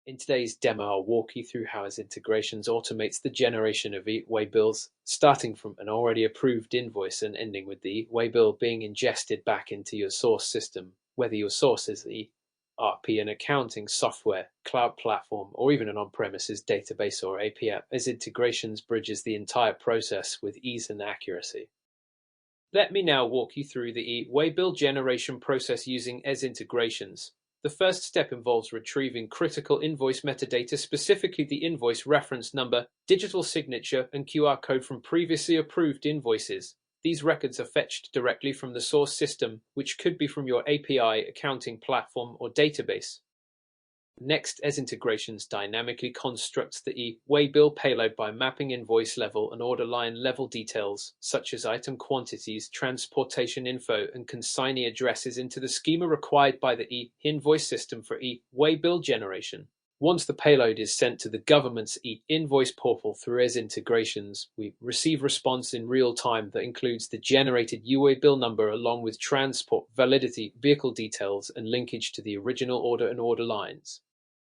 In today's demo, I'll walk you through how eZintegrations automates the generation of e-waybills, starting from an already approved invoice and ending with the waybill being ingested back into your source system, whether your source is the ERP, an accounting software, cloud platform, or even an on-premises database or API. eZintegrations bridges the entire process with ease and accuracy. Let me now walk you through the e-waybill generation process using eZintegrations. The first step involves retrieving critical invoice metadata, specifically the invoice reference number, digital signature, and QR code from previously approved invoices. These records are fetched directly from the source system, which could be from your API, accounting platform, or database. Next, eZintegrations dynamically constructs the e-waybill payload by mapping invoice level and order line level details, such as item quantities, transportation info, and consignee addresses into the schema required by the e-invoice system for e-waybill generation. Once the payload is sent to the government's e-invoice portal through eZintegrations, we receive response in real time that includes the generated e-waybill number along with transport, validity, vehicle details, and linkage to the original order and order lines.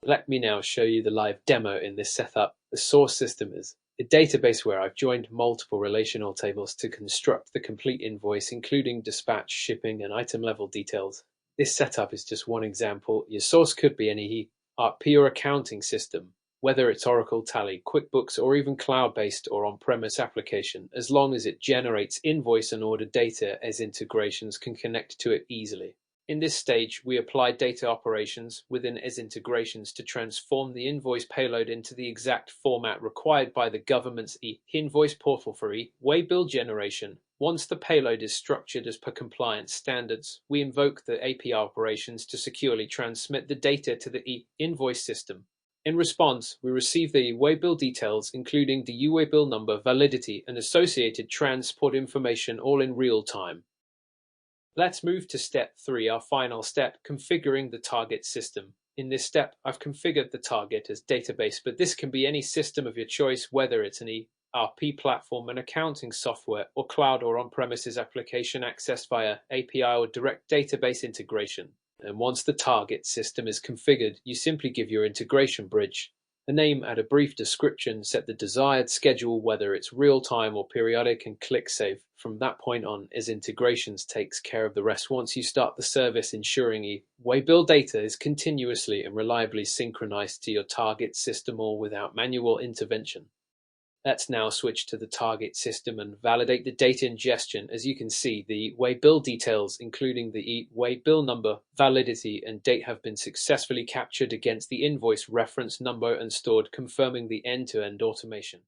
Let me now show you the live demo in this setup. The source system is a database where I've joined multiple relational tables to construct the complete invoice, including dispatch, shipping, and item level details. This setup is just one example. Your source could be any ERP or accounting system, whether it's Oracle, Tally, QuickBooks, or even cloud-based or on-premise application. As long as it generates invoice and order data, eZintegrations can connect to it easily. In this stage, we apply data operations within eZintegrations to transform the invoice payload into the exact format required by the government's e-invoice portal for e-waybill generation. Once the payload is structured as per compliance standards, we invoke the API operations to securely transmit the data to the e-invoice system. In response, we receive the waybill details, including the waybill number, validity, and associated transport information, all in real time. Let's move to step 3, our final step, configuring the target system. In this step, I've configured the target as database, but this can be any system of your choice, whether it's an ERP platform, an accounting software, or cloud or on-premises application accessed via API or direct database integration. And once the target system is configured, you simply give your integration bridge a name, add a brief description, set the desired schedule, whether it's real-time or periodic, and click Save. From that point on, eZintegrations takes care of the rest once you start the service, ensuring e-waybill data is continuously and reliably synchronized to your target system, all without manual intervention. Let's now switch to the target system and validate the data ingestion. As you can see, the waybill details, including the e-waybill number, validity, and date have been successfully captured against the invoice reference number and stored, confirming the end-to-end automation.